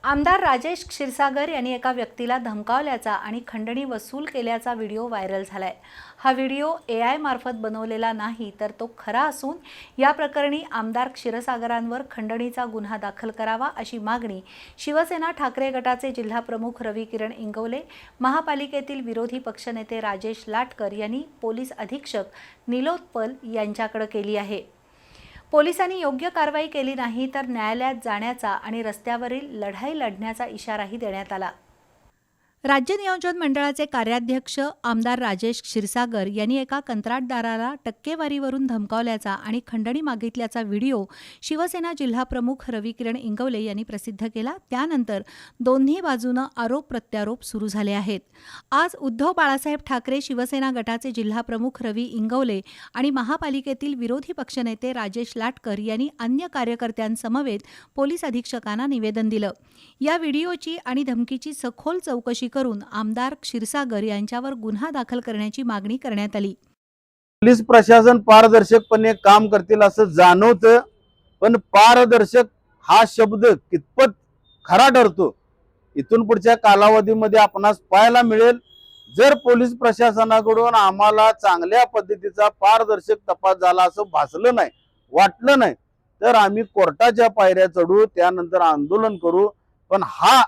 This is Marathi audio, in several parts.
आमदार राजेश क्षीरसागर यांनी एका व्यक्तीला धमकावल्याचा आणि खंडणी वसूल केल्याचा व्हिडिओ व्हायरल झालाय। हा व्हिडिओ AI मार्फत बनवलेला नाही तर तो खरा असून या प्रकरणी आमदार क्षीरसागरांवर खंडणीचा गुन्हा दाखल करावा अशी मागणी शिवसेना ठाकरे गटाचे जिल्हा प्रमुख रविकिरण इंगवले, महापालिकेतील विरोधी पक्षनेते राजेश लाटकर यांनी पोलीस अधीक्षक निलोत्पल यांच्याकडे केली आहे। पोलिसांनी योग्य कारवाई केली नाही तर न्यायालयात जाण्याचा आणि रस्त्यावरील लढाई लढण्याचा इशाराही देण्यात आला। राज्य नियोजन मंडळाचे कार्याध्यक्ष आमदार राजेश क्षीरसागर यांनी एका कंत्राटदाराला टक्केवारीवरून धमकावल्याचा आणि खंडणी मागितल्याचा व्हिडिओ शिवसेना जिल्हा प्रमुख रविकिरण इंगवले यांनी प्रसिद्ध केला। त्यानंतर दोन्ही बाजूने आरोप प्रत्यारोप सुरू झाले आहेत। आज उद्धव बाळासाहेब ठाकरे शिवसेना गटाचे जिल्हा प्रमुख रवी इंगवले आणि महापालिकेतील विरोधी पक्षनेते राजेश लाटकर यांनी अन्य कार्यकर्त्यांसमवेत पोलीस अधीक्षकांना निवेदन दिलं। या व्हिडिओची आणि धमकीची सखोल चौकशी करून आमदार क्षीरसागर यांच्यावर गुन्हा दाखल करण्याची मागणी करण्यात आली। पोलीस प्रशासन पारदर्शकपणे काम करतील असं जाणवतं, पण पारदर्शक हा शब्द कितपत खरा ठरतो इथून पुढच्या कालावधीमध्ये आपणास पाहायला मिळेल। जर पोलीस प्रशासनाकडून आम्हाला चांगल्या पद्धतीचा पारदर्शक तपास झाला असं भासलं नाही, वाटलं नाही, तर आम्ही कोर्टाच्या पायऱ्या चढू, त्यानंतर आंदोलन करू, पण हा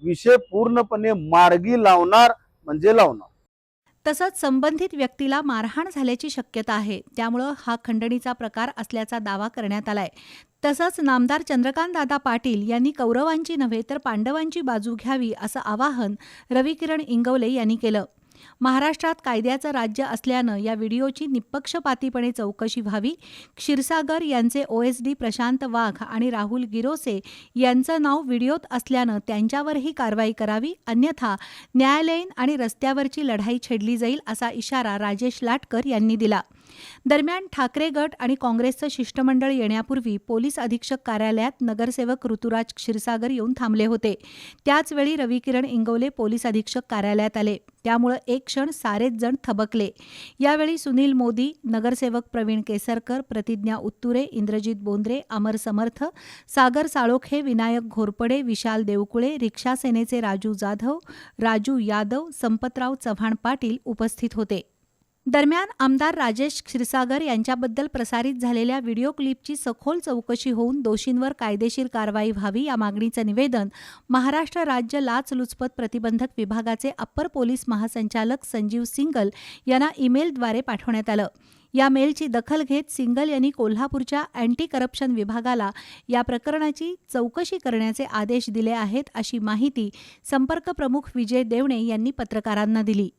विषय पूर्णपणे मार्गी लावणार म्हणजे लावणार। तसंच संबंधित व्यक्तीला मारहाण झाल्याची शक्यता आहे, त्यामुळे हा खंडणीचा प्रकार असल्याचा दावा करण्यात आलाय। तसंच नामदार चंद्रकांत दादा पाटील यांनी कौरवांची नव्हे तर पांडवांची बाजू घ्यावी असं आवाहन रविकिरण इंगवले यांनी केलं। महाराष्ट्रात कायद्याचं राज्य असल्यानं या व्हिडिओची निपक्षपातीपणे चौकशी व्हावी। क्षीरसागर यांचे OSD प्रशांत वाघ आणि राहुल गिरोसे यांचं नाव व्हिडिओत असल्यानं त्यांच्यावरही कारवाई करावी, अन्यथा न्यायालयीन आणि रस्त्यावरची लढाई छेडली जाईल असा इशारा राजेश लाटकर यांनी दिला। दरम्यान ठाकरे गट आणि काँग्रेसचं शिष्टमंडळ येण्यापूर्वी पोलीस अधीक्षक कार्यालयात नगरसेवक ऋतुराज क्षीरसागर येऊन थांबले होते। त्याचवेळी रविकिरण इंगवले पोलीस अधीक्षक कार्यालयात आले, त्यामुळे एक क्षण सारेच जण थबकले। यावेळी सुनील मोदी, नगरसेवक प्रवीण केसरकर, प्रतिज्ञा उत्तुरे, इंद्रजित बोंद्रे, अमर समर्थ, सागर साळोखे, विनायक घोरपडे, विशाल देवकुळे, रिक्षा सेनेचे राजू जाधव, राजू यादव, संपतराव चव्हाण पाटील उपस्थित होते। दरम्यान आमदार राजेश क्षीरसागर यांच्याबद्दल प्रसारित झालेल्या व्हिडिओ क्लिपची सखोल चौकशी होऊन दोषींवर कायदेशीर कारवाई व्हावी या मागणीचं निवेदन महाराष्ट्र राज्य लाचलुचपत प्रतिबंधक विभागाचे अप्पर पोलीस महासंचालक संजीव सिंगल यांना ईमेलद्वारे पाठवण्यात आलं। या मेलची दखल घेत सिंगल यांनी कोल्हापूरच्या अँटी करप्शन विभागाला या प्रकरणाची चौकशी करण्याचे आदेश दिले आहेत अशी माहिती संपर्क प्रमुख विजय देवणे यांनी पत्रकारांना दिली।